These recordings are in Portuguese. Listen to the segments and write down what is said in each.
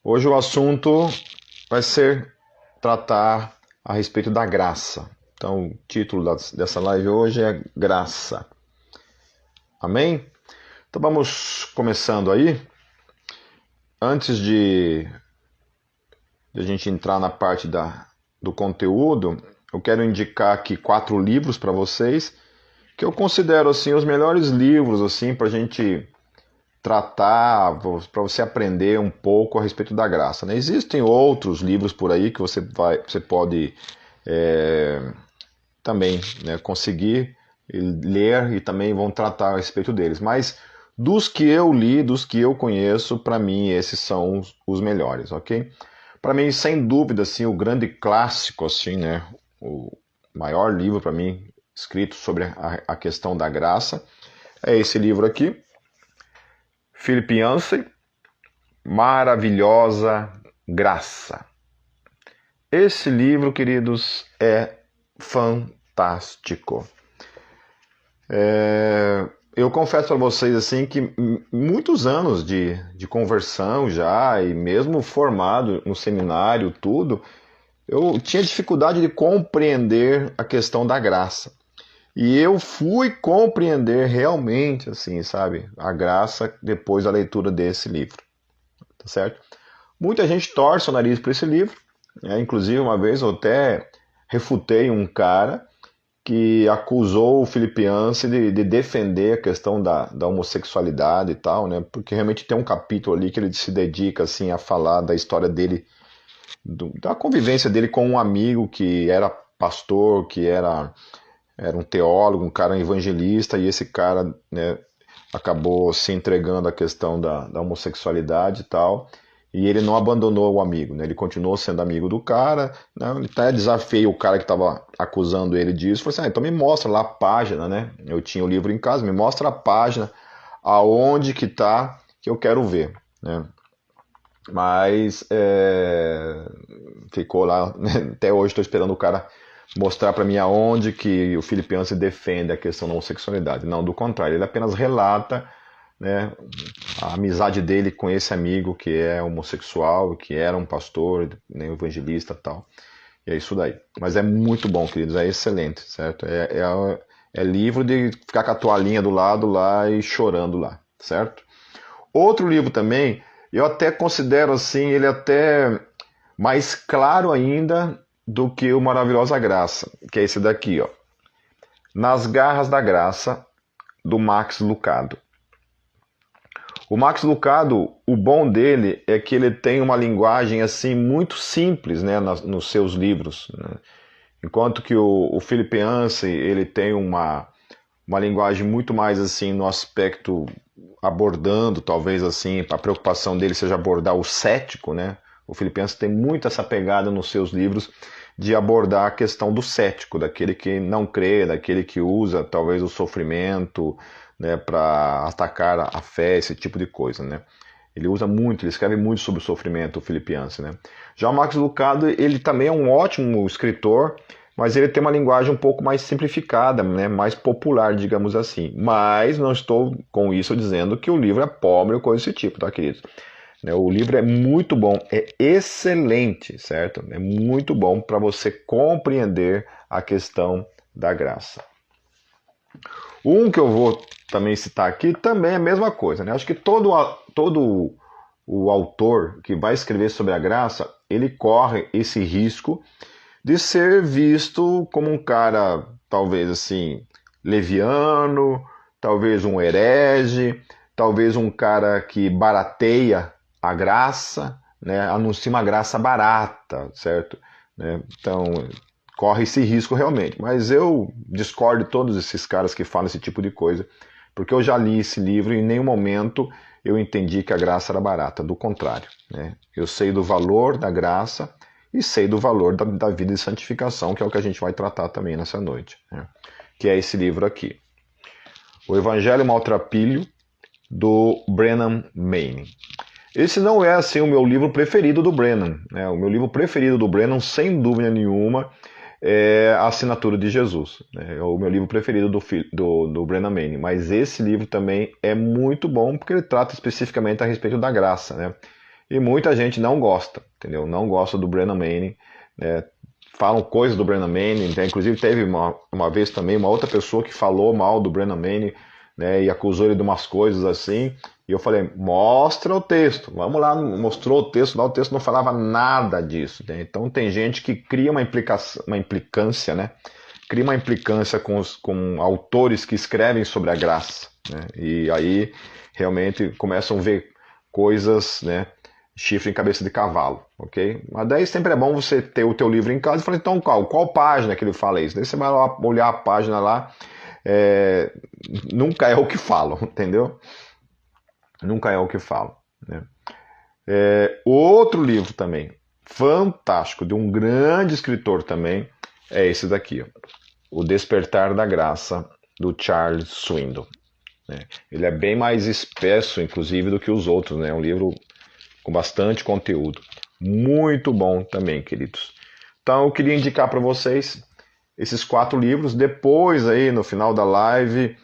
Hoje o assunto vai ser tratar a respeito da graça. Então, o título dessa live hoje é Graça. Amém? Então vamos começando aí. Antes de a gente entrar na parte do conteúdo, eu quero indicar aqui 4 livros para vocês que eu considero assim os melhores livros assim para a gente tratar, para você aprender um pouco a respeito da graça, né? Existem outros livros por aí que você pode também, né, conseguir ler e também vão tratar a respeito deles. Mas dos que eu li, dos que eu conheço, para mim esses são os melhores, ok? Para mim, sem dúvida, assim, o grande clássico, assim, né, o maior livro para mim escrito sobre a questão da graça é esse livro aqui, Philip Yancey, Maravilhosa Graça. Esse livro, queridos, é fantástico. Eu confesso para vocês assim que muitos anos de conversão já, e mesmo formado no seminário, tudo, eu tinha dificuldade de compreender a questão da graça. E eu fui compreender realmente, assim, sabe, a graça depois da leitura desse livro, tá certo? Muita gente torce o nariz por esse livro, né? Inclusive uma vez eu até refutei um cara que acusou o Philip Yancey de defender a questão da homossexualidade e tal, né? Porque realmente tem um capítulo ali que ele se dedica assim a falar da história dele, da convivência dele com um amigo que era pastor, que era um teólogo, um cara evangelista, e esse cara, né, acabou se entregando à questão da homossexualidade e tal, e ele não abandonou o amigo, né, ele continuou sendo amigo do cara, né, ele até desafiou o cara que estava acusando ele disso, falou assim, então me mostra lá a página, né, eu tinha o livro em casa, me mostra a página aonde que tá, que eu quero ver, né. Mas ficou lá, né, até hoje estou esperando o cara mostrar para mim aonde que o Philip Yancey defende a questão da homossexualidade. Não, do contrário, ele apenas relata, né, a amizade dele com esse amigo que é homossexual, que era um pastor, né, evangelista e tal. E é isso daí. Mas é muito bom, queridos, é excelente, certo? É livro de ficar com a toalhinha do lado lá e chorando lá, certo? Outro livro também, eu até considero assim, ele até mais claro ainda do que o Maravilhosa Graça, que é esse daqui, ó. Nas Garras da Graça, do Max Lucado. O Max Lucado, o bom dele é que ele tem uma linguagem assim muito simples, né, nos seus livros, né? Enquanto que o Philip Yancey, ele tem uma linguagem muito mais assim no aspecto abordando, talvez assim, a preocupação dele seja abordar o cético, né? O Philip Yancey tem muito essa pegada nos seus livros de abordar a questão do cético, daquele que não crê, daquele que usa talvez o sofrimento, né, para atacar a fé, esse tipo de coisa, né? Ele usa muito, ele escreve muito sobre o sofrimento, o Philip Yancey, né? Já o Max Lucado, ele também é um ótimo escritor, mas ele tem uma linguagem um pouco mais simplificada, né, mais popular, digamos assim. Mas não estou com isso dizendo que o livro é pobre ou coisa desse tipo, tá, queridos? O livro é muito bom, é excelente, certo? É muito bom para você compreender a questão da graça. Um que eu vou também citar aqui também é a mesma coisa, né? Acho que todo o autor que vai escrever sobre a graça, ele corre esse risco de ser visto como um cara, talvez assim, leviano, talvez um herege, talvez um cara que barateia a graça, né, anuncia uma graça barata, certo? Né? Então, corre esse risco realmente. Mas eu discordo de todos esses caras que falam esse tipo de coisa, porque eu já li esse livro e em nenhum momento eu entendi que a graça era barata. Do contrário, né? Eu sei do valor da graça e sei do valor da vida de santificação, que é o que a gente vai tratar também nessa noite, né? Que é esse livro aqui. O Evangelho Maltrapilho, do Brennan Manning. Esse não é assim o meu livro preferido do Brennan, né? O meu livro preferido do Brennan, sem dúvida nenhuma, é A Assinatura de Jesus, né? É o meu livro preferido do Brennan Manning. Mas esse livro também é muito bom porque ele trata especificamente a respeito da graça, né? E muita gente não gosta, entendeu? Não gosta do Brennan Manning, né? Falam coisas do Brennan Manning, né? Inclusive teve uma vez também uma outra pessoa que falou mal do Brennan Manning, né? E acusou ele de umas coisas assim. E eu falei, mostra o texto. Vamos lá, mostrou o texto, lá o texto não falava nada disso, né? Então tem gente que cria uma implicância, né? Cria uma implicância com autores que escrevem sobre a graça, né? E aí realmente começam a ver coisas, né? Chifre em cabeça de cavalo, ok? Mas daí sempre é bom você ter o teu livro em casa e falar, então qual página que ele fala isso? Daí você vai lá olhar a página lá, nunca é o que falam, entendeu? Nunca é o que falam, né? Outro livro também, fantástico, de um grande escritor também, é esse daqui, ó, O Despertar da Graça, do Charles Swindoll, né? Ele é bem mais espesso, inclusive, do que os outros, né? É um livro com bastante conteúdo. Muito bom também, queridos. Então eu queria indicar para vocês esses 4 livros. Depois aí no final da live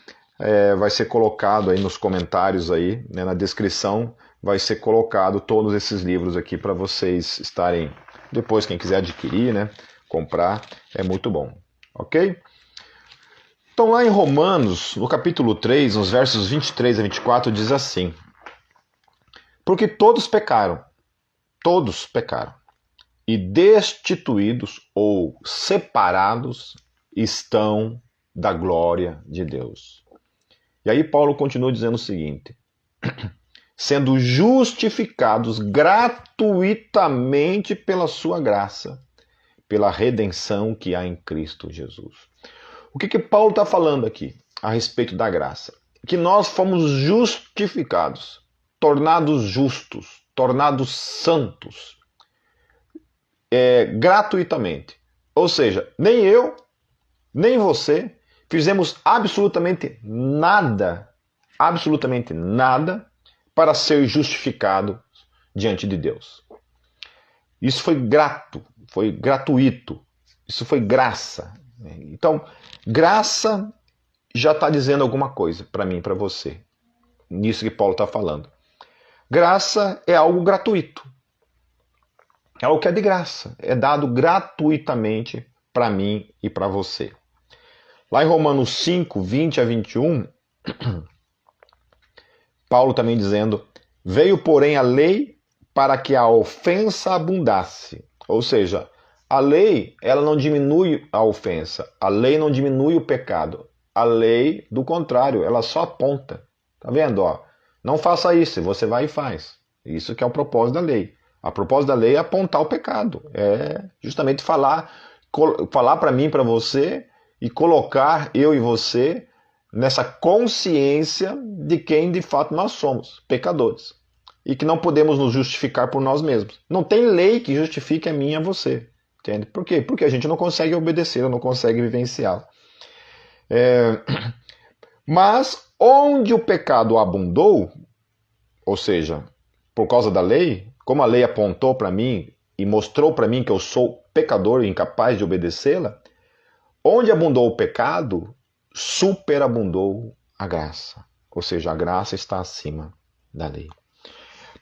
vai ser colocado aí nos comentários aí, né, na descrição, vai ser colocado todos esses livros aqui para vocês estarem, depois quem quiser adquirir, né, comprar, é muito bom. Ok? Então lá em Romanos, no capítulo 3, nos versos 23 a 24, diz assim: porque todos pecaram, e destituídos ou separados estão da glória de Deus. E aí Paulo continua dizendo o seguinte: sendo justificados gratuitamente pela sua graça, pela redenção que há em Cristo Jesus. O que Paulo está falando aqui a respeito da graça? Que nós fomos justificados, tornados justos, tornados santos, gratuitamente. Ou seja, nem eu, nem você fizemos absolutamente nada para ser justificado diante de Deus. Isso foi gratuito, isso foi graça. Então, graça já está dizendo alguma coisa para mim e para você, nisso que Paulo está falando. Graça é algo gratuito. É algo que é de graça. É dado gratuitamente para mim e para você. Lá em Romanos 5, 20 a 21, Paulo também dizendo: veio, porém, a lei para que a ofensa abundasse. Ou seja, a lei, ela não diminui a ofensa. A lei não diminui o pecado. A lei, do contrário, ela só aponta. Tá vendo? Ó, não faça isso, você vai e faz. Isso que é o propósito da lei. A propósito da lei é apontar o pecado. É justamente falar para mim, para você, e colocar eu e você nessa consciência de quem de fato nós somos, pecadores. E que não podemos nos justificar por nós mesmos. Não tem lei que justifique a mim e a você. Entende? Por quê? Porque a gente não consegue obedecer, não consegue vivenciá-lo. Mas onde o pecado abundou, ou seja, por causa da lei, como a lei apontou para mim e mostrou para mim que eu sou pecador e incapaz de obedecê-la, onde abundou o pecado, superabundou a graça. Ou seja, a graça está acima da lei.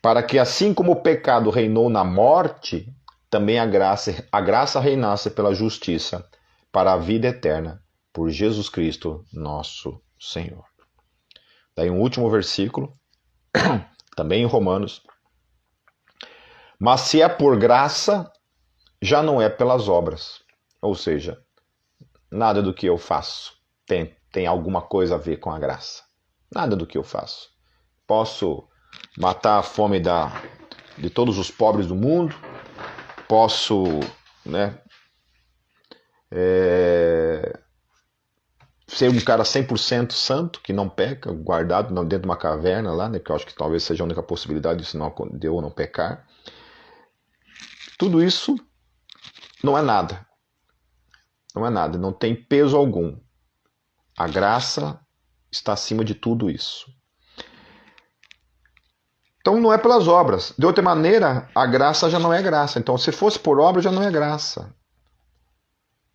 Para que assim como o pecado reinou na morte, também a graça reinasse pela justiça, para a vida eterna, por Jesus Cristo, nosso Senhor. Daí um último versículo, também em Romanos. Mas se é por graça, já não é pelas obras. Ou seja, nada do que eu faço tem alguma coisa a ver com a graça. Nada do que eu faço. Posso matar a fome de todos os pobres do mundo, posso, né, ser um cara 100% santo, que não peca, guardado dentro de uma caverna lá, né, que eu acho que talvez seja a única possibilidade de eu não pecar. Tudo isso não é nada. Não é nada, não tem peso algum. A graça está acima de tudo isso. Então não é pelas obras. De outra maneira, a graça já não é graça. Então se fosse por obra, já não é graça.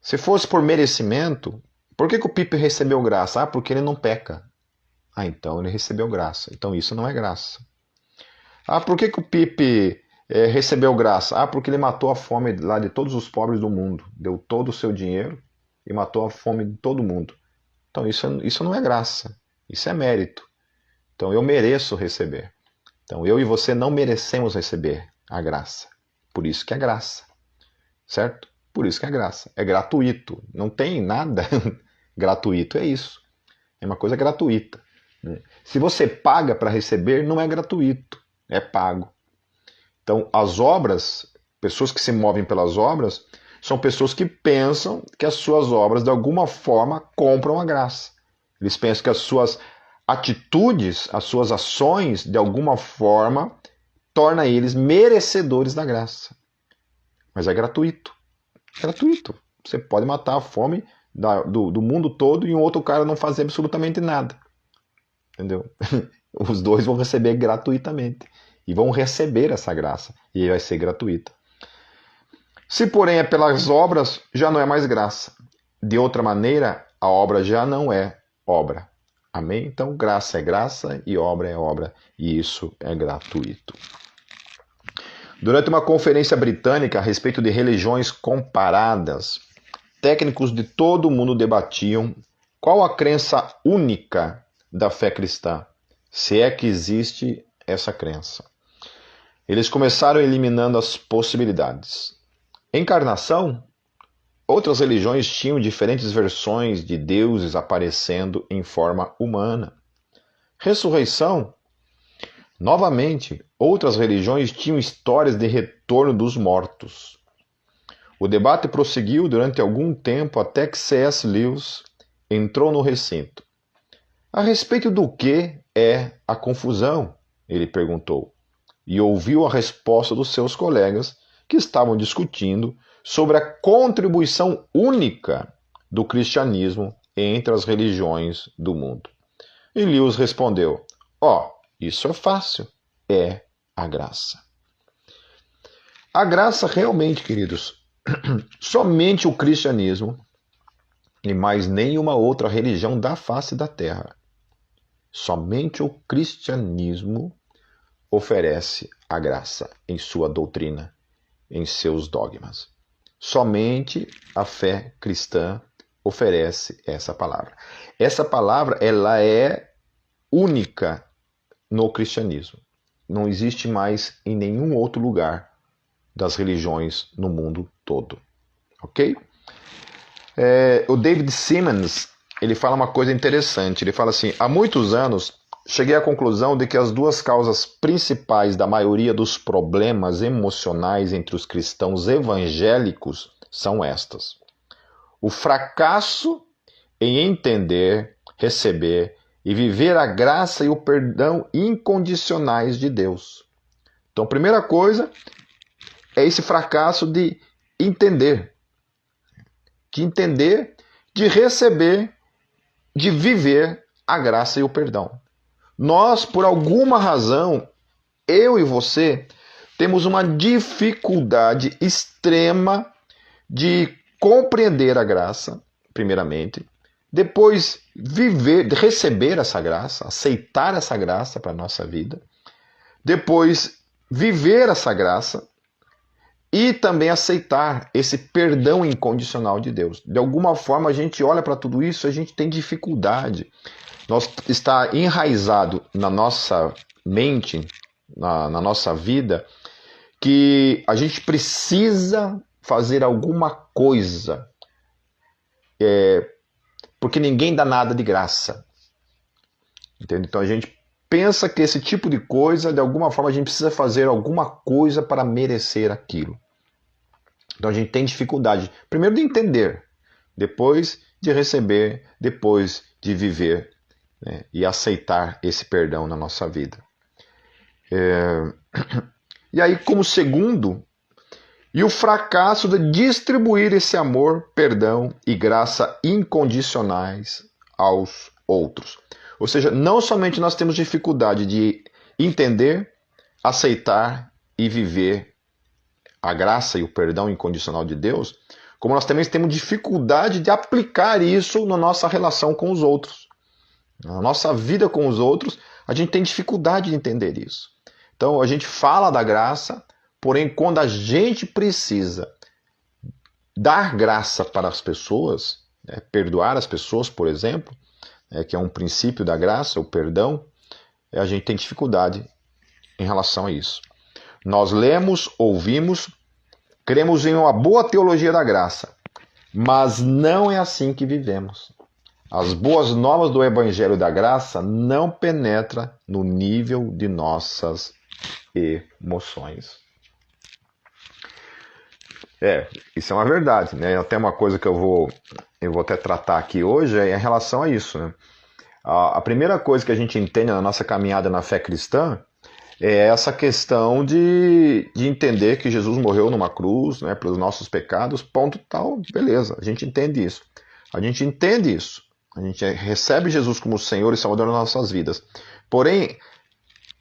Se fosse por merecimento, por que o Pipe recebeu graça? Ah, porque ele não peca. Ah, então ele recebeu graça. Então isso não é graça. Ah, por que o Pipe recebeu graça? Ah, porque ele matou a fome lá de todos os pobres do mundo. Deu todo o seu dinheiro e matou a fome de todo mundo. Então isso não é graça, isso é mérito. Então eu mereço receber. Então eu e você não merecemos receber a graça. Por isso que é graça. Certo? Por isso que é graça. É gratuito. Não tem nada gratuito. É isso. É uma coisa gratuita. Né? Se você paga para receber, não é gratuito. É pago. Então, as obras, pessoas que se movem pelas obras, são pessoas que pensam que as suas obras, de alguma forma, compram a graça. Eles pensam que as suas atitudes, as suas ações, de alguma forma, torna eles merecedores da graça. Mas é gratuito. É gratuito. Você pode matar a fome do mundo todo e um outro cara não fazer absolutamente nada. Entendeu? Os dois vão receber gratuitamente. E vão receber essa graça. E vai ser gratuita. Se, porém, é pelas obras, já não é mais graça. De outra maneira, a obra já não é obra. Amém? Então, graça é graça e obra é obra. E isso é gratuito. Durante uma conferência britânica a respeito de religiões comparadas, técnicos de todo o mundo debatiam qual a crença única da fé cristã, se é que existe essa crença. Eles começaram eliminando as possibilidades. Encarnação? Outras religiões tinham diferentes versões de deuses aparecendo em forma humana. Ressurreição? Novamente, outras religiões tinham histórias de retorno dos mortos. O debate prosseguiu durante algum tempo até que C.S. Lewis entrou no recinto. A respeito do que é a confusão? Ele perguntou, e ouviu a resposta dos seus colegas que estavam discutindo sobre a contribuição única do cristianismo entre as religiões do mundo. E Lewis respondeu, isso é fácil, é a graça. A graça realmente, queridos, somente o cristianismo e mais nenhuma outra religião da face da terra. Somente o cristianismo oferece a graça em sua doutrina, em seus dogmas. Somente a fé cristã oferece essa palavra. Essa palavra, ela é única no cristianismo. Não existe mais em nenhum outro lugar das religiões no mundo todo. Ok? O David Simmons, ele fala uma coisa interessante. Ele fala assim, há muitos anos cheguei à conclusão de que as duas causas principais da maioria dos problemas emocionais entre os cristãos evangélicos são estas. O fracasso em entender, receber e viver a graça e o perdão incondicionais de Deus. Então, a primeira coisa é esse fracasso de entender. De receber, de viver a graça e o perdão. Nós, por alguma razão, eu e você, temos uma dificuldade extrema de compreender a graça, primeiramente, depois receber essa graça, aceitar essa graça para a nossa vida, depois viver essa graça e também aceitar esse perdão incondicional de Deus. De alguma forma a gente olha para tudo isso, a gente tem dificuldade. Está enraizado na nossa mente, na nossa vida, que a gente precisa fazer alguma coisa, porque ninguém dá nada de graça. Entende? Então a gente pensa que esse tipo de coisa, de alguma forma, a gente precisa fazer alguma coisa para merecer aquilo. Então a gente tem dificuldade, primeiro de entender, depois de receber, depois de viver, né, e aceitar esse perdão na nossa vida. E aí, como segundo, e o fracasso de distribuir esse amor, perdão e graça incondicionais aos outros. Ou seja, não somente nós temos dificuldade de entender, aceitar e viver a graça e o perdão incondicional de Deus, como nós também temos dificuldade de aplicar isso na nossa relação com os outros. Na nossa vida com os outros, a gente tem dificuldade de entender isso. Então a gente fala da graça, porém quando a gente precisa dar graça para as pessoas, né, perdoar as pessoas, por exemplo, que é um princípio da graça, o perdão, a gente tem dificuldade em relação a isso. Nós lemos, ouvimos, cremos em uma boa teologia da graça, mas não é assim que vivemos. As boas novas do Evangelho da Graça não penetram no nível de nossas emoções. Isso é uma verdade, né? Até uma coisa que eu vou até tratar aqui hoje é em relação a isso, né? A primeira coisa que a gente entende na nossa caminhada na fé cristã é essa questão de entender que Jesus morreu numa cruz, né, pelos nossos pecados, ponto tal, beleza, a gente entende isso. A gente entende isso. A gente recebe Jesus como Senhor e Salvador nas nossas vidas. Porém,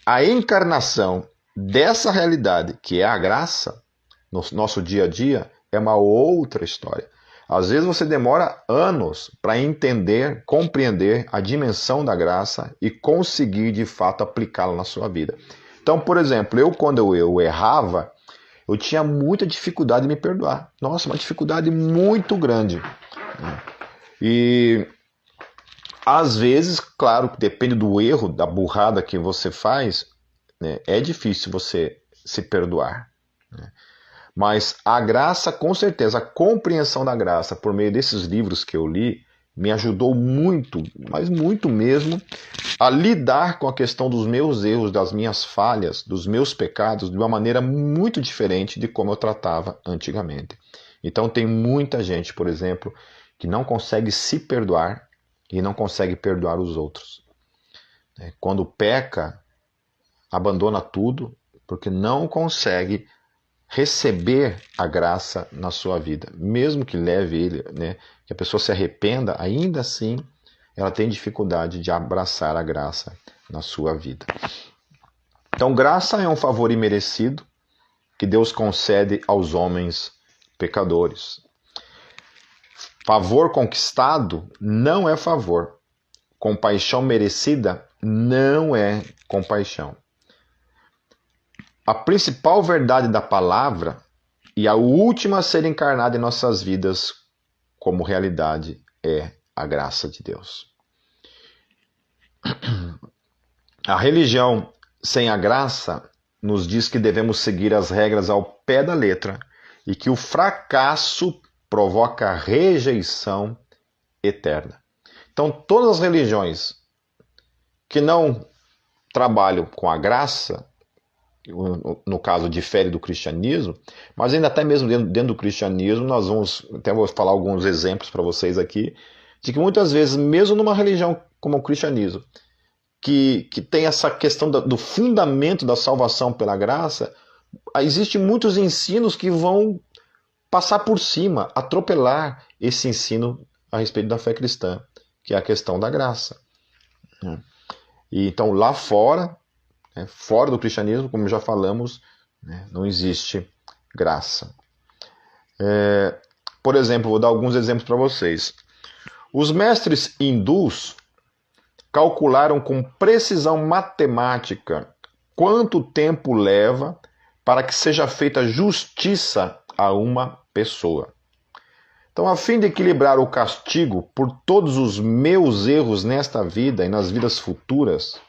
a encarnação dessa realidade, que é a graça, no nosso dia a dia, é uma outra história. Às vezes você demora anos para entender, compreender a dimensão da graça e conseguir de fato aplicá-la na sua vida. Então, por exemplo, quando eu errava, eu tinha muita dificuldade de me perdoar. Nossa, uma dificuldade muito grande. E às vezes, claro, depende do erro, da burrada que você faz, né, é difícil você se perdoar, né? Mas a graça, com certeza, a compreensão da graça por meio desses livros que eu li, me ajudou muito, mas muito mesmo, a lidar com a questão dos meus erros, das minhas falhas, dos meus pecados, de uma maneira muito diferente de como eu tratava antigamente. Então tem muita gente, por exemplo, que não consegue se perdoar e não consegue perdoar os outros. Quando peca, abandona tudo, porque não consegue receber a graça na sua vida. Mesmo que leve ele, né, que a pessoa se arrependa, ainda assim ela tem dificuldade de abraçar a graça na sua vida. Então, graça é um favor imerecido que Deus concede aos homens pecadores. Favor conquistado não é favor. Compaixão merecida não é compaixão. A principal verdade da palavra e a última a ser encarnada em nossas vidas como realidade é a graça de Deus. A religião sem a graça nos diz que devemos seguir as regras ao pé da letra e que o fracasso provoca rejeição eterna. Então, todas as religiões que não trabalham com a graça, no caso difere do cristianismo, mas ainda até mesmo dentro do cristianismo, nós vou falar alguns exemplos para vocês aqui, de que muitas vezes, mesmo numa religião como o cristianismo, que tem essa questão do fundamento da salvação pela graça, existem muitos ensinos que vão passar por cima, atropelar esse ensino a respeito da fé cristã, que é a questão da graça. E então lá fora, fora do cristianismo, como já falamos, não existe graça. Por exemplo, vou dar alguns exemplos para vocês. Os mestres hindus calcularam com precisão matemática quanto tempo leva para que seja feita justiça a uma pessoa. Então, a fim de equilibrar o castigo por todos os meus erros nesta vida e nas vidas futuras,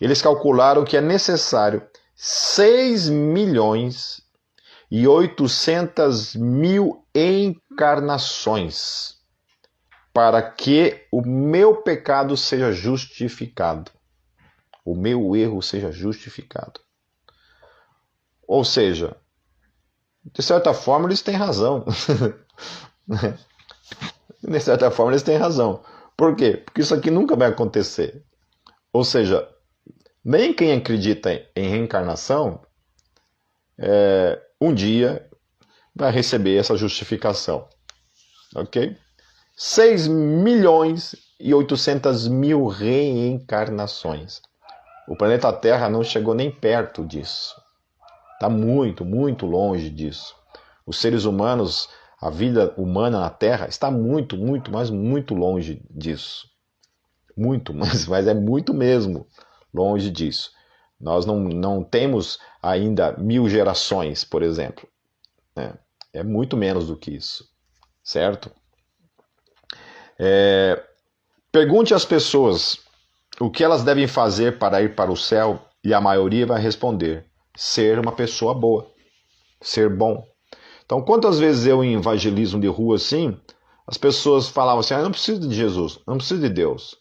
eles calcularam que é necessário 6.800.000 encarnações para que o meu pecado seja justificado, o meu erro seja justificado. Ou seja, de certa forma eles têm razão. De certa forma eles têm razão. Por quê? Porque isso aqui nunca vai acontecer. Ou seja, nem quem acredita em reencarnação um dia vai receber essa justificação. Ok? 6.800.000 reencarnações. O planeta Terra não chegou nem perto disso. Está muito, muito longe disso. Os seres humanos, a vida humana na Terra está muito, muito, mas muito longe disso. Muito, mas é muito mesmo longe disso. Nós não temos ainda 1000 gerações, por exemplo. Né? É muito menos do que isso, certo? Pergunte às pessoas o que elas devem fazer para ir para o céu e a maioria vai responder: ser uma pessoa boa, ser bom. Então, quantas vezes eu em evangelismo de rua assim, as pessoas falavam assim: eu não preciso de Jesus, não preciso de Deus.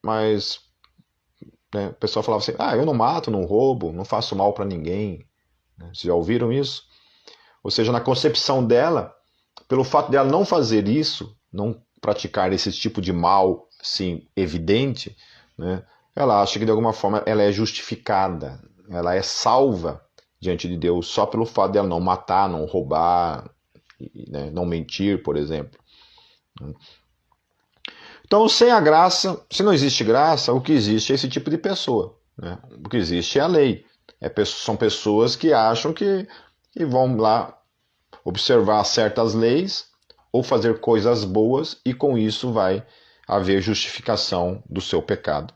Mas né, o pessoal falava assim: eu não mato, não roubo, não faço mal para ninguém. Vocês já ouviram isso? Ou seja, na concepção dela, pelo fato dela não fazer isso, não praticar esse tipo de mal, sim, evidente, né, ela acha que de alguma forma ela é justificada, ela é salva diante de Deus só pelo fato dela não matar, não roubar, né, não mentir, por exemplo. Então, sem a graça, se não existe graça, o que existe é esse tipo de pessoa. Né? O que existe é a lei. São pessoas que acham que vão lá observar certas leis ou fazer coisas boas e com isso vai haver justificação do seu pecado.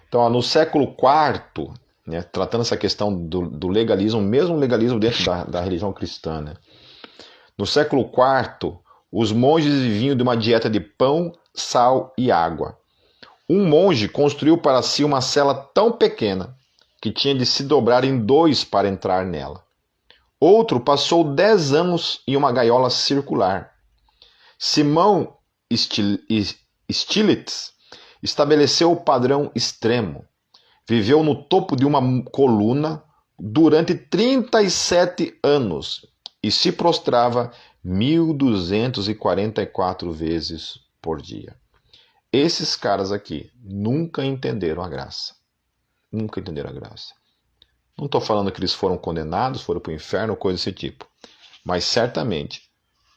Então, no século IV, né, tratando essa questão do legalismo, mesmo legalismo dentro da religião cristã, né? No século IV, os monges viviam de uma dieta de pão, sal e água. Um monge construiu para si uma cela tão pequena que tinha de se dobrar em 2 para entrar nela. Outro passou 10 anos em uma gaiola circular. Simão Stiglitz estabeleceu o padrão extremo. Viveu no topo de uma coluna durante 37 anos e se prostrava 1244 vezes por dia. Esses caras aqui nunca entenderam a graça. Nunca entenderam a graça. Não estou falando que eles foram condenados, foram para o inferno, coisa desse tipo. Mas certamente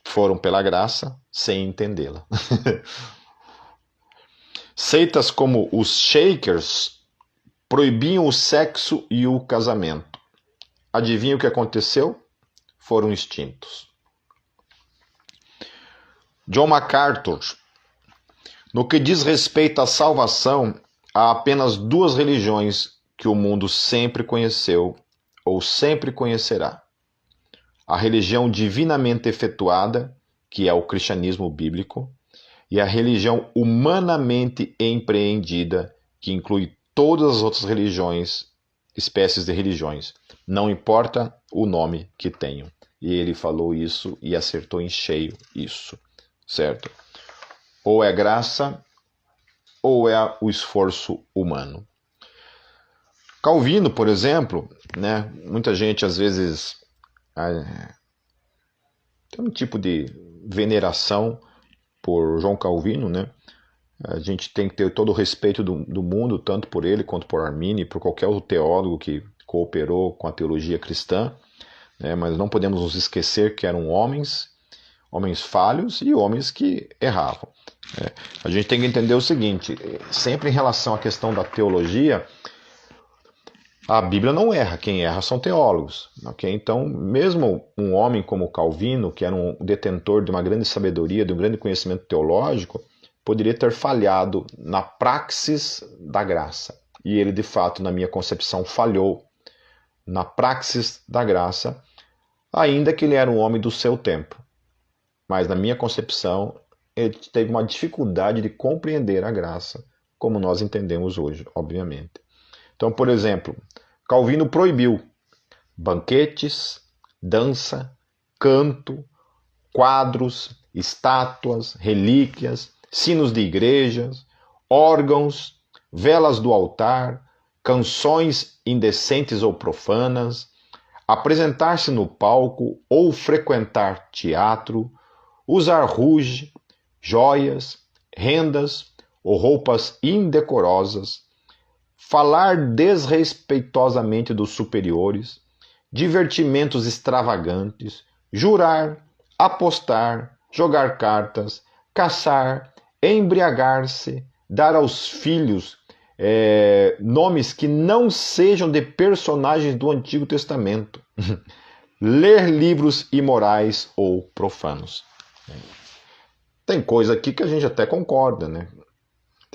foram pela graça sem entendê-la. Seitas como os Shakers proibiam o sexo e o casamento. Adivinha o que aconteceu? Foram extintos. John MacArthur. No que diz respeito à salvação, há apenas 2 religiões que o mundo sempre conheceu ou sempre conhecerá. A religião divinamente efetuada, que é o cristianismo bíblico, e a religião humanamente empreendida, que inclui todas as outras religiões, espécies de religiões. Não importa o nome que tenham. E ele falou isso e acertou em cheio isso, certo? Ou é graça, ou é o esforço humano. Calvino, por exemplo, né, muita gente às vezes tem um tipo de veneração por João Calvino, né? A gente tem que ter todo o respeito do mundo, tanto por ele quanto por Armínio e por qualquer outro teólogo que cooperou com a teologia cristã, né? Mas não podemos nos esquecer que eram homens falhos e homens que erravam. Né? A gente tem que entender o seguinte, sempre em relação à questão da teologia, a Bíblia não erra, quem erra são teólogos. Okay? Então, mesmo um homem como Calvino, que era um detentor de uma grande sabedoria, de um grande conhecimento teológico, poderia ter falhado na praxis da graça. E ele, de fato, na minha concepção, falhou na praxis da graça, ainda que ele era um homem do seu tempo. Mas, na minha concepção, ele teve uma dificuldade de compreender a graça, como nós entendemos hoje, obviamente. Então, por exemplo, Calvino proibiu banquetes, dança, canto, quadros, estátuas, relíquias, sinos de igrejas, órgãos, velas do altar, canções indecentes ou profanas, apresentar-se no palco ou frequentar teatro, usar rouge, joias, rendas ou roupas indecorosas, falar desrespeitosamente dos superiores, divertimentos extravagantes, jurar, apostar, jogar cartas, caçar, embriagar-se, dar aos filhos nomes que não sejam de personagens do Antigo Testamento, ler livros imorais ou profanos. Tem coisa aqui que a gente até concorda, né?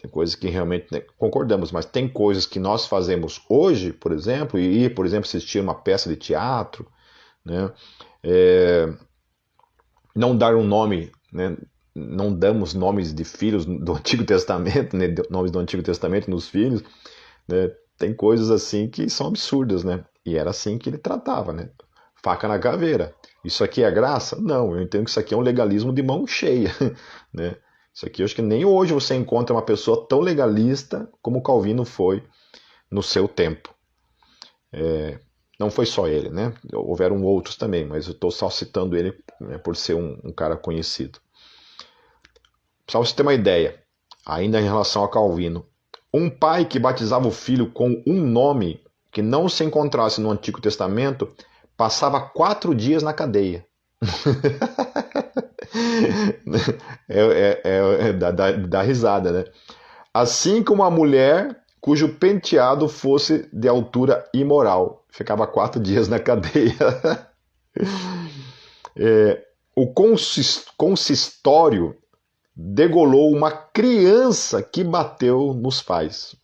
Tem coisas que realmente, né, concordamos, mas tem coisas que nós fazemos hoje, por exemplo, e ir, por exemplo, assistir uma peça de teatro, né? Não dar um nome, né? Não damos nomes de filhos do Antigo Testamento, né? Nomes do Antigo Testamento nos filhos, né? Tem coisas assim que são absurdas, né? E era assim que ele tratava, né? Faca na caveira. Isso aqui é graça? Não, eu entendo que isso aqui é um legalismo de mão cheia, né? Isso aqui eu acho que nem hoje você encontra uma pessoa tão legalista como Calvino foi no seu tempo. Não foi só ele, né? Houveram outros também, mas eu estou só citando ele, né, por ser um cara conhecido. Só para você ter uma ideia, ainda em relação a Calvino, um pai que batizava o filho com um nome que não se encontrasse no Antigo Testamento passava 4 dias na cadeia. Dá risada, né? Assim como a mulher cujo penteado fosse de altura imoral. Ficava 4 dias na cadeia. O consistório degolou uma criança que bateu nos pais.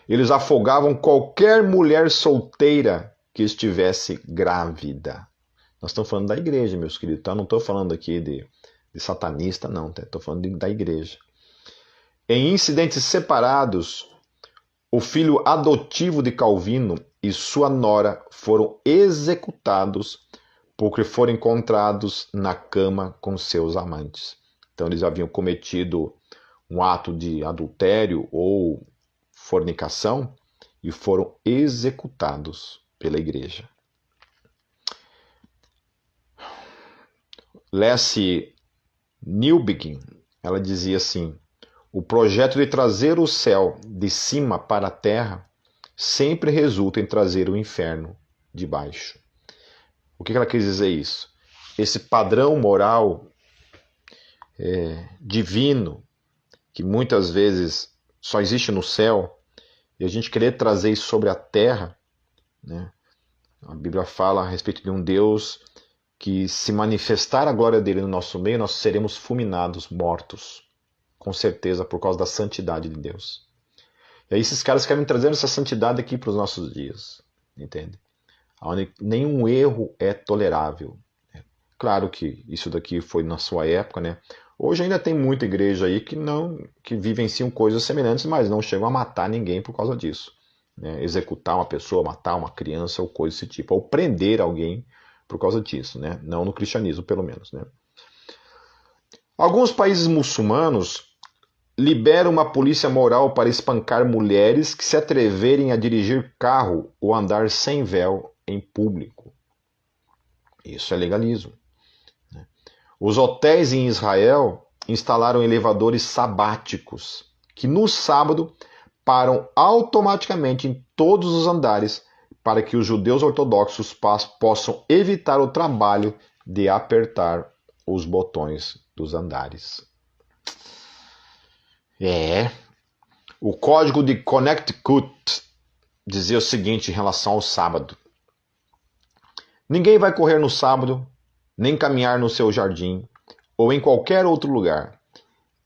Eles afogavam qualquer mulher solteira que estivesse grávida. Nós estamos falando da igreja, meus queridos. Então, não estou falando aqui de satanista, não. Estou falando da igreja. Em incidentes separados, o filho adotivo de Calvino e sua nora foram executados porque foram encontrados na cama com seus amantes. Então, eles haviam cometido um ato de adultério ou fornicação e foram executados pela igreja. Leslie Newbigin, ela dizia assim: o projeto de trazer o céu de cima para a terra sempre resulta em trazer o inferno de baixo. O que ela quis dizer isso? Esse padrão moral divino, que muitas vezes só existe no céu, e a gente querer trazer isso sobre a terra, né? A Bíblia fala a respeito de um Deus que, se manifestar a glória dele no nosso meio, nós seremos fulminados, mortos, com certeza, por causa da santidade de Deus. E aí esses caras querem trazer essa santidade aqui para os nossos dias, entende? Onde nenhum erro é tolerável. Claro que isso daqui foi na sua época, né? Hoje ainda tem muita igreja aí que vivenciam coisas semelhantes, mas não chegam a matar ninguém por causa disso, né? Executar uma pessoa, matar uma criança ou coisa desse tipo, ou prender alguém por causa disso, né? Não no cristianismo, pelo menos, né? Alguns países muçulmanos liberam uma polícia moral para espancar mulheres que se atreverem a dirigir carro ou andar sem véu em público. Isso é legalismo. Os hotéis em Israel instalaram elevadores sabáticos, que no sábado param automaticamente em todos os andares para que os judeus ortodoxos possam evitar o trabalho de apertar os botões dos andares. O código de Connecticut dizia o seguinte em relação ao sábado: ninguém vai correr no sábado, nem caminhar no seu jardim, ou em qualquer outro lugar,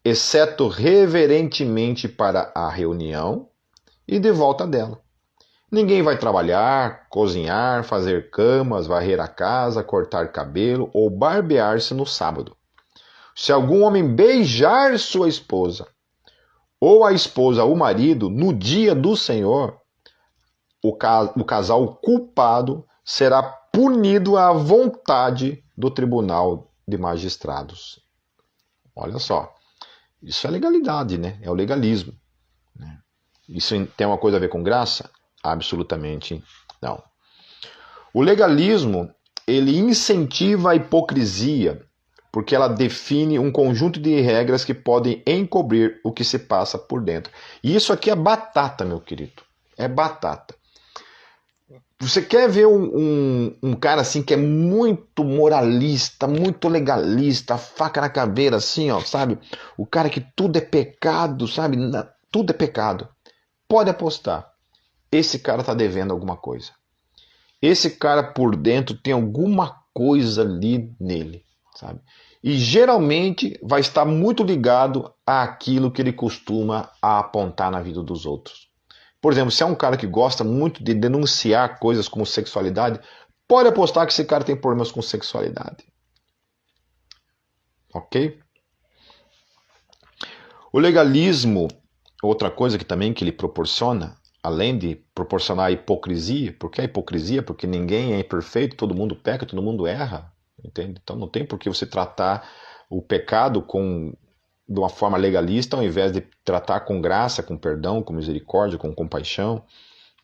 exceto reverentemente para a reunião e de volta dela. Ninguém vai trabalhar, cozinhar, fazer camas, varrer a casa, cortar cabelo ou barbear-se no sábado. Se algum homem beijar sua esposa, ou a esposa o marido, no dia do Senhor, o casal culpado será punido à vontade do tribunal de magistrados. Olha só, isso é legalidade, né? É o legalismo, né? Isso tem uma coisa a ver com graça? Absolutamente não. O legalismo, ele incentiva a hipocrisia, porque ela define um conjunto de regras que podem encobrir o que se passa por dentro. E isso aqui é batata, meu querido. É batata. Você quer ver um cara assim que é muito moralista, muito legalista, faca na caveira, assim, ó, sabe? O cara que tudo é pecado, sabe? Tudo é pecado. Pode apostar. Esse cara tá devendo alguma coisa. Esse cara por dentro tem alguma coisa ali nele, sabe? E geralmente vai estar muito ligado àquilo que ele costuma apontar na vida dos outros. Por exemplo, se é um cara que gosta muito de denunciar coisas como sexualidade, pode apostar que esse cara tem problemas com sexualidade. Ok? O legalismo, outra coisa que também que ele proporciona, além de proporcionar a hipocrisia, porque a hipocrisia, porque ninguém é perfeito, todo mundo peca, todo mundo erra, entende? Então não tem por que você tratar o pecado de uma forma legalista, ao invés de tratar com graça, com perdão, com misericórdia, com compaixão.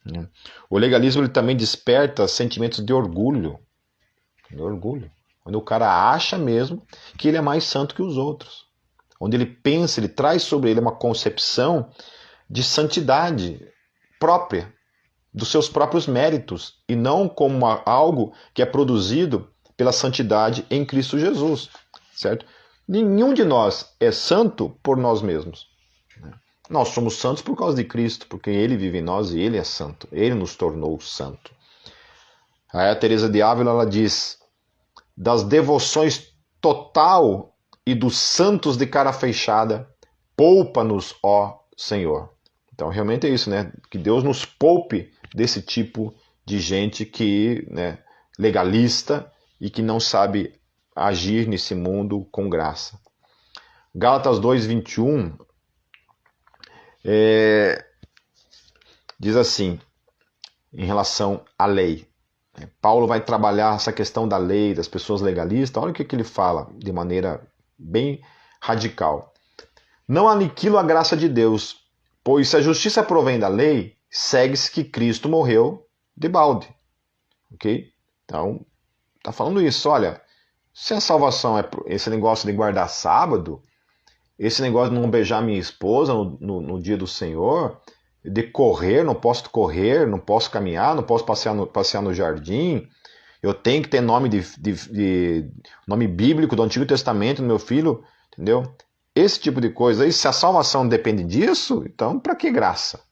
Né? O legalismo ele também desperta sentimentos de orgulho. Onde o cara acha mesmo que ele é mais santo que os outros. Onde ele pensa, ele traz sobre ele uma concepção de santidade própria, dos seus próprios méritos, e não como algo que é produzido pela santidade em Cristo Jesus, certo? Nenhum de nós é santo por nós mesmos. Nós somos santos por causa de Cristo, porque Ele vive em nós e Ele é santo. Ele nos tornou santo. Aí a Teresa de Ávila ela diz: das devoções total e dos santos de cara fechada, poupa-nos, ó Senhor. Então realmente é isso, né? Que Deus nos poupe desse tipo de gente que, né, legalista e que não sabe agir nesse mundo com graça. Gálatas 2:21 diz assim, em relação à lei. Paulo vai trabalhar essa questão da lei, das pessoas legalistas. Olha o que ele fala de maneira bem radical. Não aniquilo a graça de Deus, pois se a justiça provém da lei, segue-se que Cristo morreu de balde. Ok? Então, está falando isso. Olha, se a salvação é esse negócio de guardar sábado, esse negócio de não beijar minha esposa no dia do Senhor, de correr, não posso caminhar, não posso passear no jardim, eu tenho que ter nome nome bíblico do Antigo Testamento no meu filho, entendeu? Esse tipo de coisa. E se a salvação depende disso, então para que graça?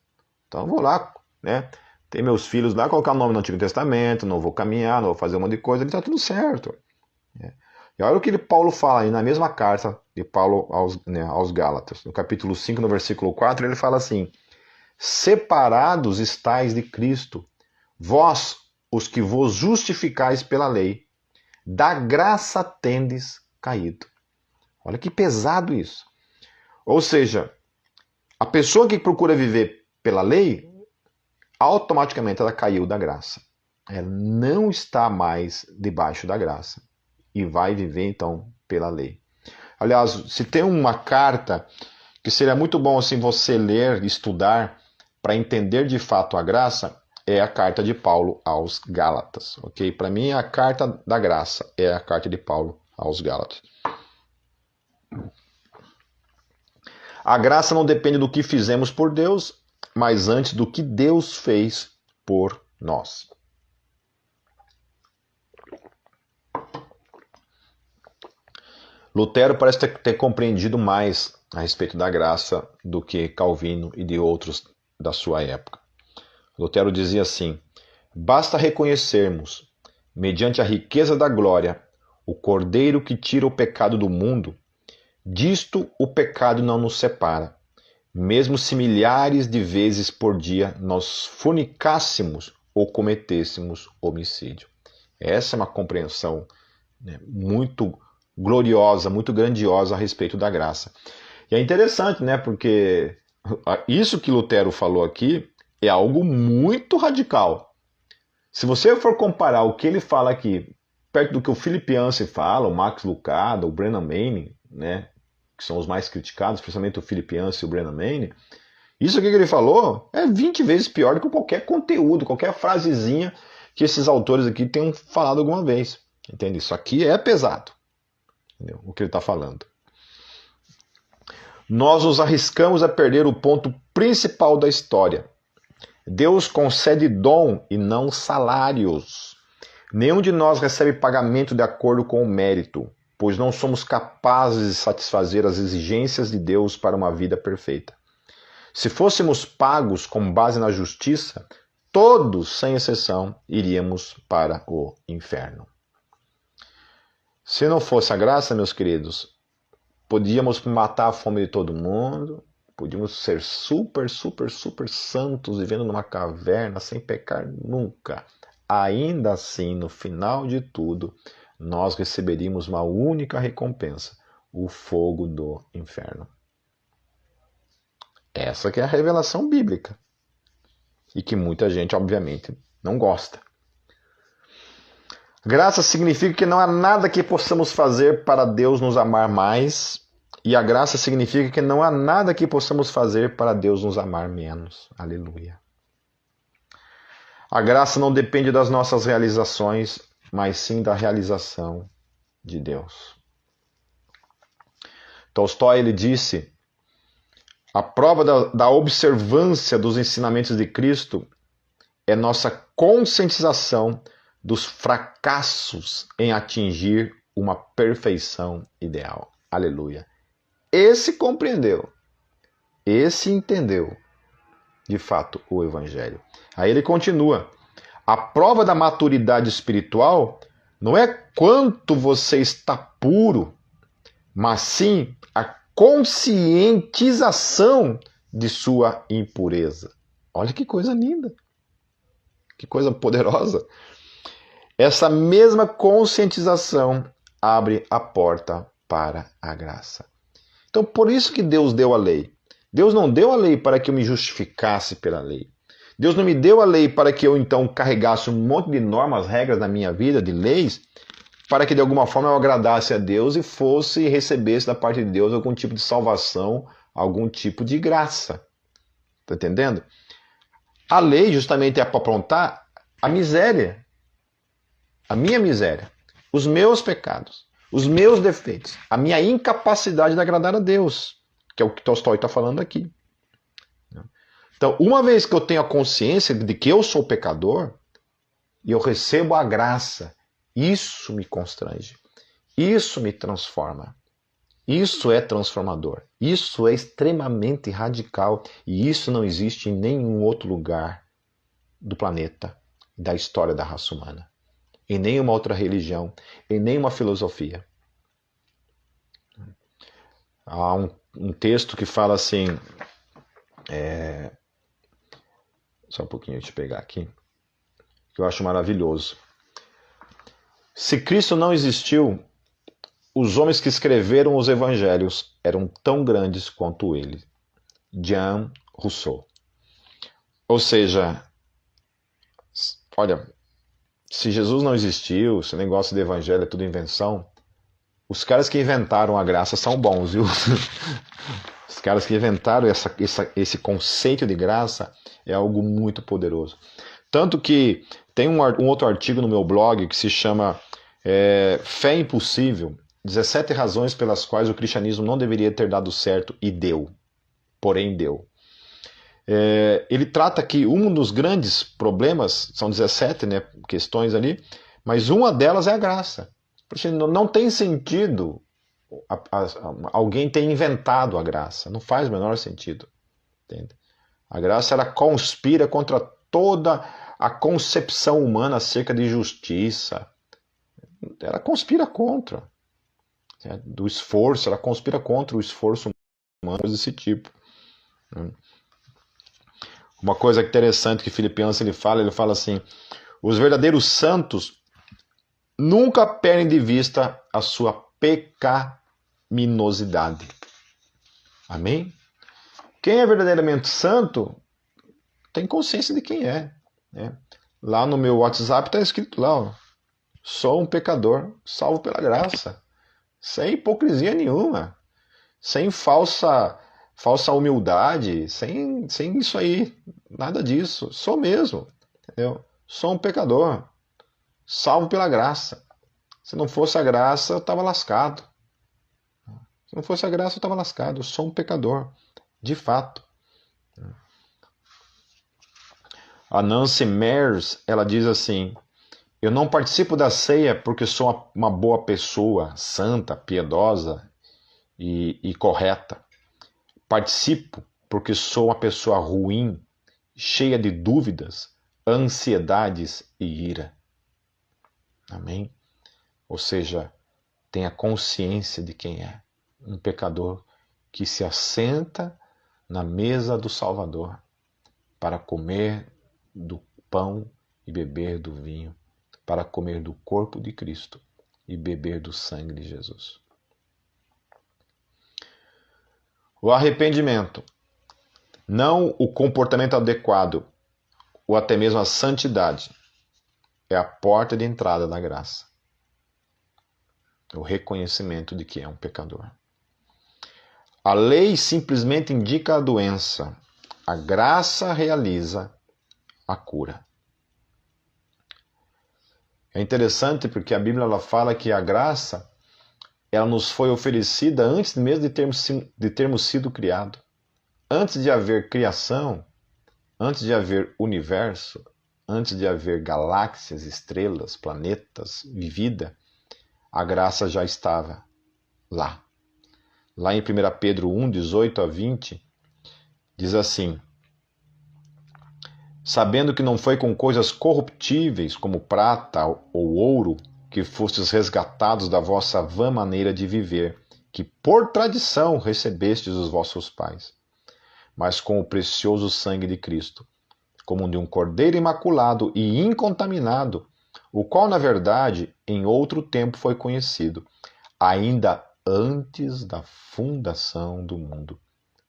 Então eu vou lá, né? Ter meus filhos lá, colocar o nome no Antigo Testamento, não vou caminhar, não vou fazer um monte de coisa, está tudo certo. E olha o que Paulo fala aí na mesma carta de Paulo aos Gálatas. No capítulo 5, no versículo 4, ele fala assim: separados estáis de Cristo, vós, os que vos justificais pela lei, da graça tendes caído. Olha que pesado isso. Ou seja, a pessoa que procura viver pela lei, automaticamente ela caiu da graça. Ela não está mais debaixo da graça e vai viver então pela lei. Aliás, se tem uma carta que seria muito bom assim você ler, estudar para entender de fato a graça, é a carta de Paulo aos Gálatas, ok? Para mim a carta da graça é a carta de Paulo aos Gálatas. A graça não depende do que fizemos por Deus, mas antes do que Deus fez por nós. Lutero parece ter compreendido mais a respeito da graça do que Calvino e de outros da sua época. Lutero dizia assim: basta reconhecermos, mediante a riqueza da glória, o Cordeiro que tira o pecado do mundo, disto o pecado não nos separa, mesmo se milhares de vezes por dia nós fornicássemos ou cometêssemos homicídio. Essa é uma compreensão, né, muito gloriosa, muito grandiosa a respeito da graça. E é interessante, né, porque isso que Lutero falou aqui é algo muito radical. Se você for comparar o que ele fala aqui, perto do que o Philip Yancey fala, o Max Lucado, o Brennan Manning, né, que são os mais criticados, principalmente o Philip Yancey e o Brennan Manning, isso aqui que ele falou é 20 vezes pior do que qualquer conteúdo, qualquer frasezinha que esses autores aqui tenham falado alguma vez. Entende? Isso aqui é pesado. Entendeu? O que ele está falando. Nós nos arriscamos a perder o ponto principal da história. Deus concede dom e não salários. Nenhum de nós recebe pagamento de acordo com o mérito, pois não somos capazes de satisfazer as exigências de Deus para uma vida perfeita. Se fôssemos pagos com base na justiça, todos, sem exceção, iríamos para o inferno. Se não fosse a graça, meus queridos, podíamos matar a fome de todo mundo, podíamos ser super, super, super santos, vivendo numa caverna, sem pecar nunca. Ainda assim, no final de tudo, nós receberíamos uma única recompensa, o fogo do inferno. Essa que é a revelação bíblica. E que muita gente, obviamente, não gosta. Graça significa que não há nada que possamos fazer para Deus nos amar mais. E a graça significa que não há nada que possamos fazer para Deus nos amar menos. Aleluia. A graça não depende das nossas realizações, mas sim da realização de Deus. Tolstói, ele disse: a prova da observância dos ensinamentos de Cristo é nossa conscientização dos fracassos em atingir uma perfeição ideal. Aleluia. Esse compreendeu, esse entendeu, de fato, o Evangelho. Aí ele continua: a prova da maturidade espiritual não é quanto você está puro, mas sim a conscientização de sua impureza. Olha que coisa linda, que coisa poderosa. Essa mesma conscientização abre a porta para a graça. Então, por isso que Deus deu a lei. Deus não deu a lei para que eu me justificasse pela lei. Deus não me deu a lei para que eu, então, carregasse um monte de normas, regras na minha vida, de leis, para que, de alguma forma, eu agradasse a Deus e fosse e recebesse da parte de Deus algum tipo de salvação, algum tipo de graça. Está entendendo? A lei, justamente, é para apontar a miséria. A minha miséria, os meus pecados, os meus defeitos, a minha incapacidade de agradar a Deus, que é o que Tolstói está falando aqui. Então, uma vez que eu tenho a consciência de que eu sou pecador, e eu recebo a graça, isso me constrange, isso me transforma, isso é transformador, isso é extremamente radical, e isso não existe em nenhum outro lugar do planeta, da história da raça humana. Em nenhuma outra religião, em nenhuma filosofia. Há um texto que fala assim, só um pouquinho, deixa eu pegar aqui, que eu acho maravilhoso. Se Cristo não existiu, os homens que escreveram os evangelhos eram tão grandes quanto ele. Jean Rousseau. Ou seja, olha, se Jesus não existiu, esse negócio de evangelho é tudo invenção, os caras que inventaram a graça são bons, viu? Os caras que inventaram esse conceito de graça é algo muito poderoso. Tanto que tem um outro artigo no meu blog que se chama Fé Impossível, 17 razões pelas quais o cristianismo não deveria ter dado certo e deu, porém deu. Ele trata que um dos grandes problemas, são 17 questões ali, mas uma delas é a graça. Porque não tem sentido alguém ter inventado a graça, não faz o menor sentido. Entende? A graça ela conspira contra toda a concepção humana acerca de justiça. Ela conspira contra. Do esforço, ela conspira contra o esforço humano, coisas desse tipo. Uma coisa interessante que Filipenses ele fala assim: os verdadeiros santos nunca perdem de vista a sua pecaminosidade. Amém? Quem é verdadeiramente santo tem consciência de quem é. Né? Lá no meu WhatsApp está escrito lá, ó, sou um pecador, salvo pela graça, sem hipocrisia nenhuma, sem falsa humildade, sem isso aí, nada disso. Sou mesmo, entendeu? Sou um pecador, salvo pela graça. Se não fosse a graça, eu estava lascado. Se não fosse a graça, eu estava lascado. Eu sou um pecador, de fato. A Nancy Mears, ela diz assim: eu não participo da ceia porque sou uma boa pessoa, santa, piedosa e correta. Participo porque sou uma pessoa ruim, cheia de dúvidas, ansiedades e ira. Amém? Ou seja, tenha consciência de quem é. Um pecador que se assenta na mesa do Salvador para comer do pão e beber do vinho, para comer do corpo de Cristo e beber do sangue de Jesus. O arrependimento, não o comportamento adequado, ou até mesmo a santidade, é a porta de entrada da graça. O reconhecimento de que é um pecador. A lei simplesmente indica a doença. A graça realiza a cura. É interessante porque a Bíblia ela fala que a graça ela nos foi oferecida antes mesmo de termos sido criados. Antes de haver criação, antes de haver universo, antes de haver galáxias, estrelas, planetas e vida, a graça já estava lá. Lá em 1 Pedro 1, 18 a 20, diz assim: sabendo que não foi com coisas corruptíveis, como prata ou ouro, que fostes resgatados da vossa vã maneira de viver, que por tradição recebestes dos vossos pais, mas com o precioso sangue de Cristo, como de um cordeiro imaculado e incontaminado, o qual, na verdade, em outro tempo foi conhecido, ainda antes da fundação do mundo,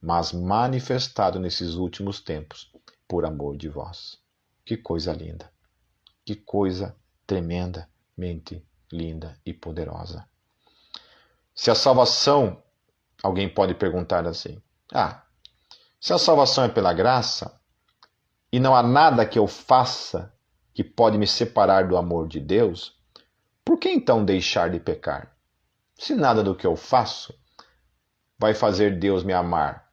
mas manifestado nesses últimos tempos, por amor de vós. Que coisa linda! Que coisa tremendamente linda e poderosa. Se a salvação, alguém pode perguntar assim, se a salvação é pela graça, e não há nada que eu faça que pode me separar do amor de Deus, por que então deixar de pecar? Se nada do que eu faço vai fazer Deus me amar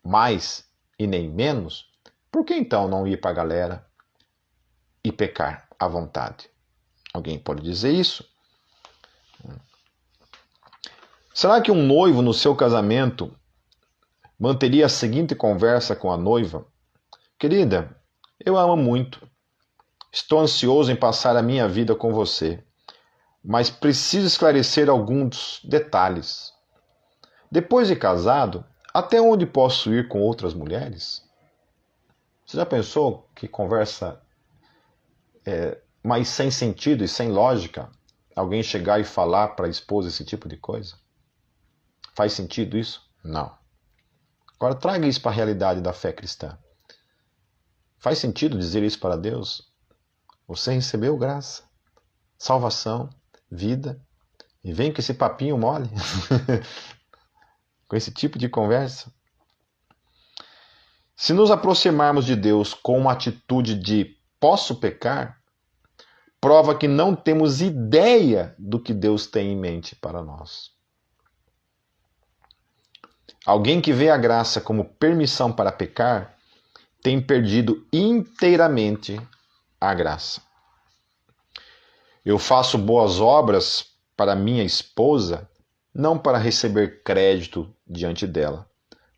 mais e nem menos, por que então não ir para a galera e pecar à vontade? Alguém pode dizer isso? Será que um noivo no seu casamento manteria a seguinte conversa com a noiva? Querida, eu a amo muito. Estou ansioso em passar a minha vida com você, mas preciso esclarecer alguns detalhes. Depois de casado, até onde posso ir com outras mulheres? Você já pensou que conversa mais sem sentido e sem lógica alguém chegar e falar para a esposa esse tipo de coisa? Faz sentido isso? Não. Agora traga isso para a realidade da fé cristã. Faz sentido dizer isso para Deus? Você recebeu graça, salvação, vida, e vem com esse papinho mole, com esse tipo de conversa. Se nos aproximarmos de Deus com uma atitude de posso pecar, prova que não temos ideia do que Deus tem em mente para nós. Alguém que vê a graça como permissão para pecar, tem perdido inteiramente a graça. Eu faço boas obras para minha esposa, não para receber crédito diante dela,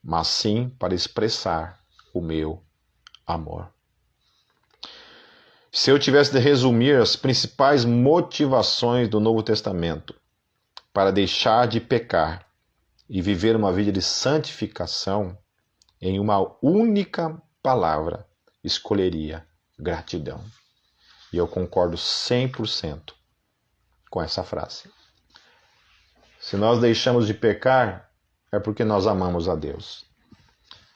mas sim para expressar o meu amor. Se eu tivesse de resumir as principais motivações do Novo Testamento para deixar de pecar e viver uma vida de santificação, em uma única palavra, escolheria gratidão. E eu concordo 100% com essa frase. Se nós deixamos de pecar, é porque nós amamos a Deus.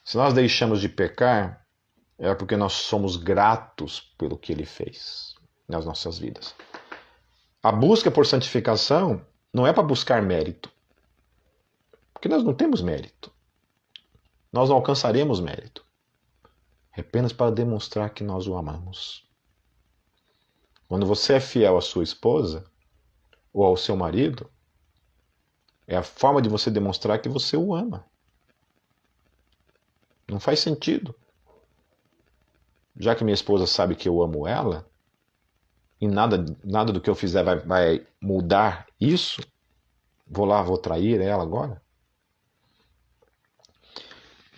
Se nós deixamos de pecar, é porque nós somos gratos pelo que Ele fez nas nossas vidas. A busca por santificação não é para buscar mérito, porque nós não temos mérito. Nós não alcançaremos mérito. É apenas para demonstrar que nós o amamos. Quando você é fiel à sua esposa ou ao seu marido, é a forma de você demonstrar que você o ama. Não faz sentido. Já que minha esposa sabe que eu amo ela, e nada do que eu fizer vai mudar isso, vou trair ela agora?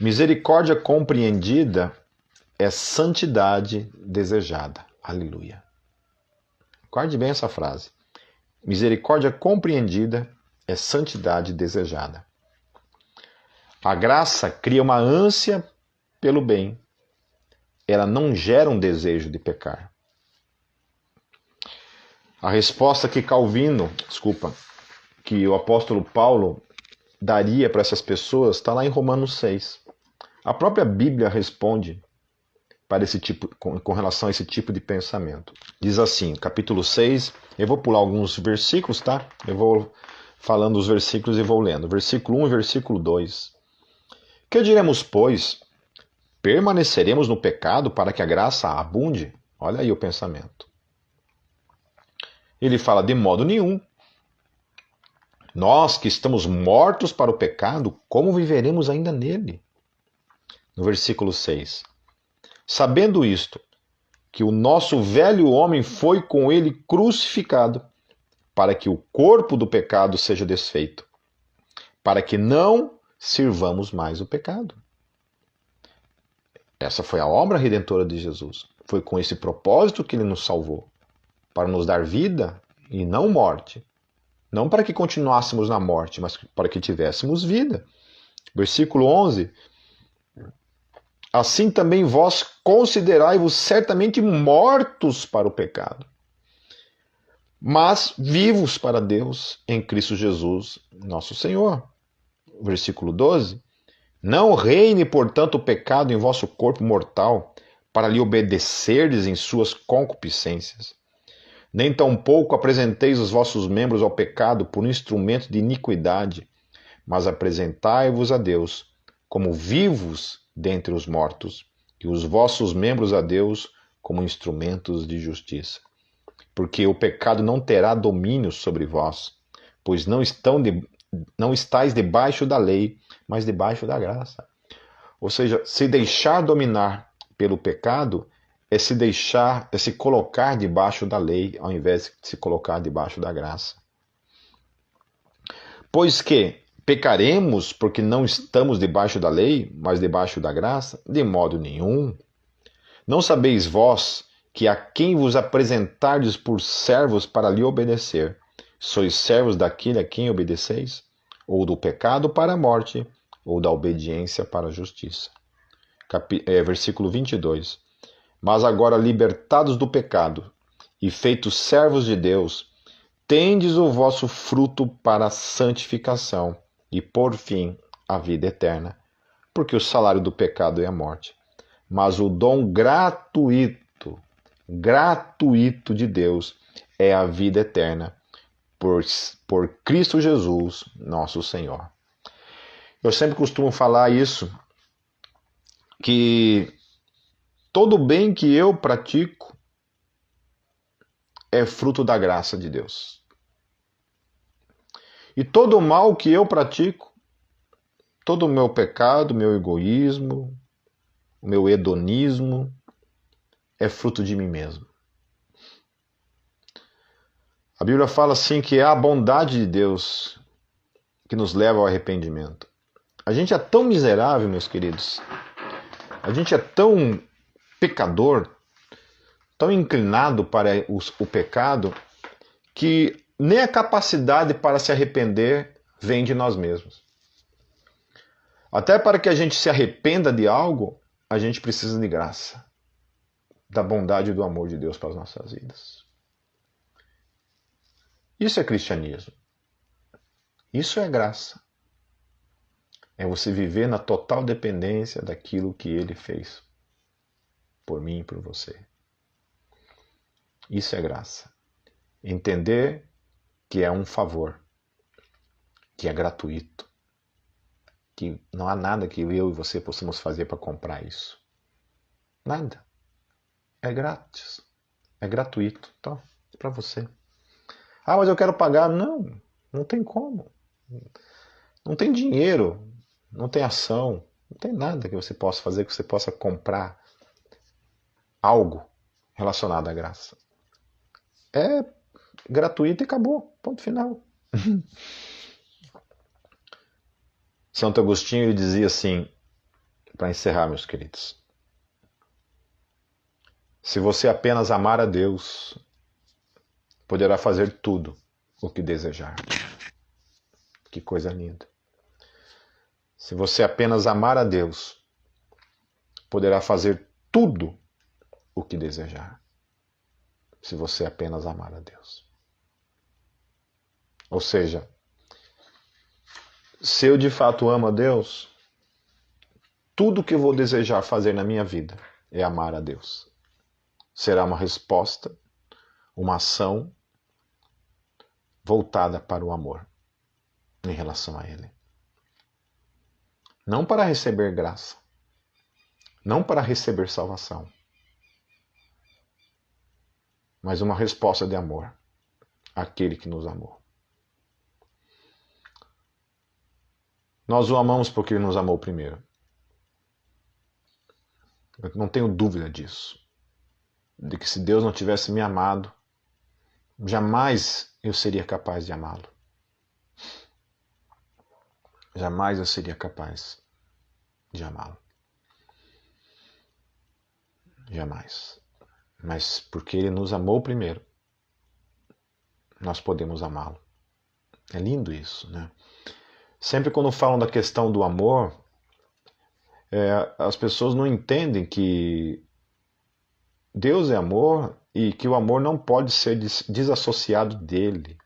Misericórdia compreendida é santidade desejada. Aleluia. Guarde bem essa frase. Misericórdia compreendida é santidade desejada. A graça cria uma ânsia pelo bem. Ela não gera um desejo de pecar. A resposta que que o apóstolo Paulo daria para essas pessoas está lá em Romanos 6. A própria Bíblia responde para esse tipo, com relação a esse tipo de pensamento. Diz assim, capítulo 6, eu vou pular alguns versículos, tá? Eu vou falando os versículos e vou lendo. Versículo 1 e versículo 2. Que diremos, pois? Permaneceremos no pecado para que a graça abunde? Olha aí o pensamento. Ele fala, de modo nenhum. Nós que estamos mortos para o pecado, como viveremos ainda nele? No versículo 6. Sabendo isto, que o nosso velho homem foi com ele crucificado, para que o corpo do pecado seja desfeito, para que não sirvamos mais o pecado. Essa foi a obra redentora de Jesus. Foi com esse propósito que ele nos salvou, para nos dar vida e não morte. Não para que continuássemos na morte, mas para que tivéssemos vida. Versículo 11. Assim também vós considerai-vos certamente mortos para o pecado, mas vivos para Deus em Cristo Jesus, nosso Senhor. Versículo 12. Não reine, portanto, o pecado em vosso corpo mortal, para lhe obedecerdes em suas concupiscências. Nem tampouco apresenteis os vossos membros ao pecado por instrumento de iniquidade, mas apresentai-vos a Deus como vivos dentre os mortos, e os vossos membros a Deus como instrumentos de justiça. Porque o pecado não terá domínio sobre vós, pois não estáis debaixo da lei, mas debaixo da graça. Ou seja, se deixar dominar pelo pecado é se colocar debaixo da lei, ao invés de se colocar debaixo da graça. Pois que pecaremos porque não estamos debaixo da lei, mas debaixo da graça? De modo nenhum. Não sabeis vós que a quem vos apresentardes por servos para lhe obedecer, sois servos daquele a quem obedeceis? Ou do pecado para a morte, ou da obediência para a justiça. Versículo 22. Mas agora, libertados do pecado e feitos servos de Deus, tendes o vosso fruto para a santificação e, por fim, a vida eterna. Porque o salário do pecado é a morte. Mas o dom gratuito de Deus é a vida eterna, por Cristo Jesus, nosso Senhor. Eu sempre costumo falar isso, que todo bem que eu pratico é fruto da graça de Deus. E todo mal que eu pratico, todo o meu pecado, meu egoísmo, o meu hedonismo, é fruto de mim mesmo. A Bíblia fala assim que é a bondade de Deus que nos leva ao arrependimento. A gente é tão miserável, meus queridos. A gente é tão pecador, tão inclinado para o pecado, que nem a capacidade para se arrepender vem de nós mesmos. Até para que a gente se arrependa de algo, a gente precisa de graça, da bondade e do amor de Deus para as nossas vidas. Isso é cristianismo. Isso é graça. É você viver na total dependência daquilo que Ele fez por mim e por você. Isso é graça. Entender que é um favor, que é gratuito, que não há nada que eu e você possamos fazer para comprar isso. Nada. É grátis. É gratuito. Então, é para você. Ah, mas eu quero pagar. Não, não tem como. Não tem dinheiro, não tem ação, não tem nada que você possa fazer, que você possa comprar algo relacionado à graça. É gratuito e acabou. Ponto final. Santo Agostinho ele dizia assim, para encerrar, meus queridos: se você apenas amar a Deus, poderá fazer tudo o que desejar. Que coisa linda. Se você apenas amar a Deus, poderá fazer tudo o que desejar. Se você apenas amar a Deus. Ou seja, se eu de fato amo a Deus, tudo que eu vou desejar fazer na minha vida é amar a Deus. Será uma resposta, uma ação voltada para o amor em relação a Ele. Não para receber graça, não para receber salvação, mas uma resposta de amor àquele que nos amou. Nós o amamos porque Ele nos amou primeiro. Eu não tenho dúvida disso. De que se Deus não tivesse me amado, jamais eu seria capaz de amá-lo. Jamais eu seria capaz de amá-lo. Jamais. Mas porque Ele nos amou primeiro, nós podemos amá-lo. É lindo isso, né? Sempre quando falam da questão do amor, as pessoas não entendem que Deus é amor e que o amor não pode ser desassociado dele.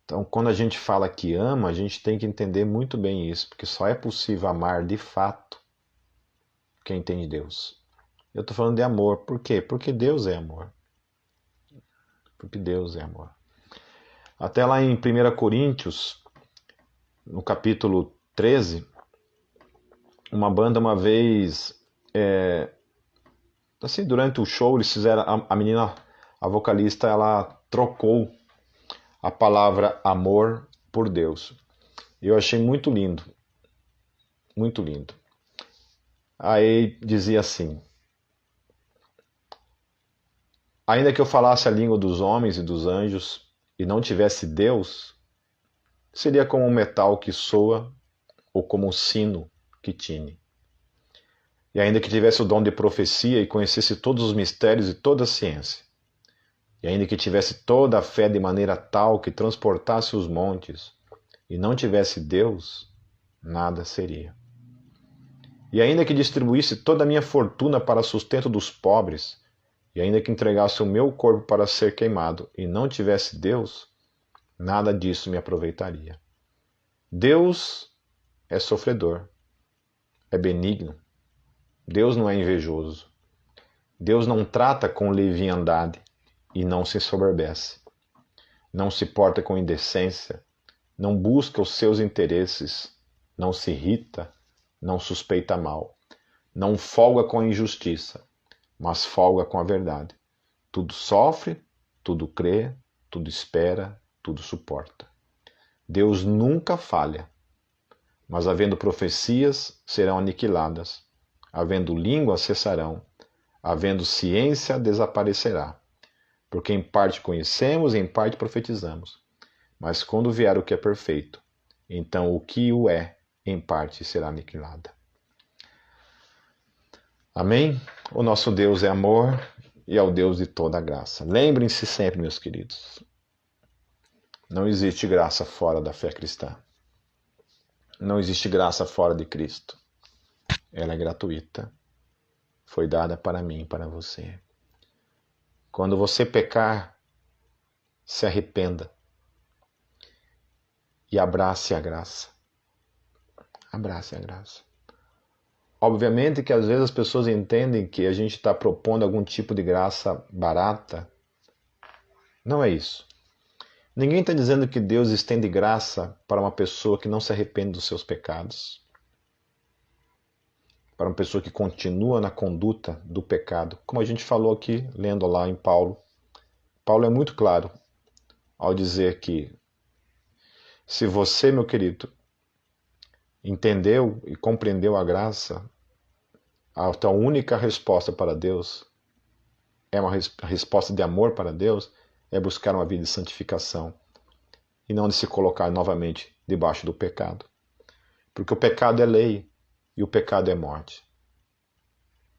Então, quando a gente fala que ama, a gente tem que entender muito bem isso, porque só é possível amar de fato quem tem Deus. Eu estou falando de amor. Por quê? Porque Deus é amor. Porque Deus é amor. Até lá em 1 Coríntios, no capítulo 13, uma banda uma vez, assim, durante o show, eles fizeram, a menina, a vocalista, ela trocou a palavra amor por Deus. E eu achei muito lindo. Muito lindo. Aí dizia assim: ainda que eu falasse a língua dos homens e dos anjos e não tivesse Deus, seria como um metal que soa ou como um sino que tine. E ainda que tivesse o dom de profecia e conhecesse todos os mistérios e toda a ciência, e ainda que tivesse toda a fé de maneira tal que transportasse os montes, e não tivesse Deus, nada seria. E ainda que distribuísse toda a minha fortuna para sustento dos pobres, e ainda que entregasse o meu corpo para ser queimado, e não tivesse Deus, nada disso me aproveitaria. Deus é sofredor, é benigno. Deus não é invejoso. Deus não trata com leviandade e não se ensoberbece. Não se porta com indecência, não busca os seus interesses, não se irrita, não suspeita mal, não folga com a injustiça, mas folga com a verdade. Tudo sofre, tudo crê, tudo espera, tudo suporta. Deus nunca falha, mas havendo profecias, serão aniquiladas, havendo língua, cessarão, havendo ciência, desaparecerá. Porque em parte conhecemos e em parte profetizamos. Mas quando vier o que é perfeito, então o que o é, em parte será aniquilado. Amém? O nosso Deus é amor e é o Deus de toda a graça. Lembrem-se sempre, meus queridos, não existe graça fora da fé cristã. Não existe graça fora de Cristo. Ela é gratuita. Foi dada para mim e para você. Quando você pecar, se arrependa e abrace a graça. Abrace a graça. Obviamente que às vezes as pessoas entendem que a gente está propondo algum tipo de graça barata. Não é isso. Ninguém está dizendo que Deus estende graça para uma pessoa que não se arrepende dos seus pecados. Para uma pessoa que continua na conduta do pecado. Como a gente falou aqui, lendo lá em Paulo. Paulo é muito claro ao dizer que se você, meu querido, entendeu e compreendeu a graça, a tua única resposta para Deus é uma resposta de amor para Deus, é buscar uma vida de santificação e não de se colocar novamente debaixo do pecado. Porque o pecado é lei e o pecado é morte.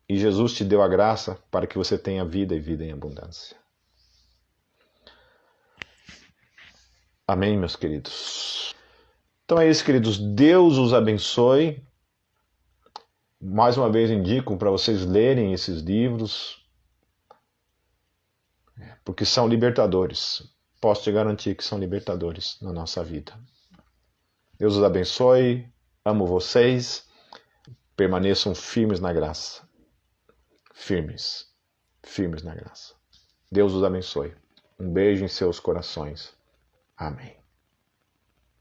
E Jesus te deu a graça para que você tenha vida e vida em abundância. Amém, meus queridos? Então é isso, queridos. Deus os abençoe. Mais uma vez indico para vocês lerem esses livros, porque são libertadores. Posso te garantir que são libertadores na nossa vida. Deus os abençoe. Amo vocês. Permaneçam firmes na graça. Firmes. Firmes na graça. Deus os abençoe. Um beijo em seus corações. Amém.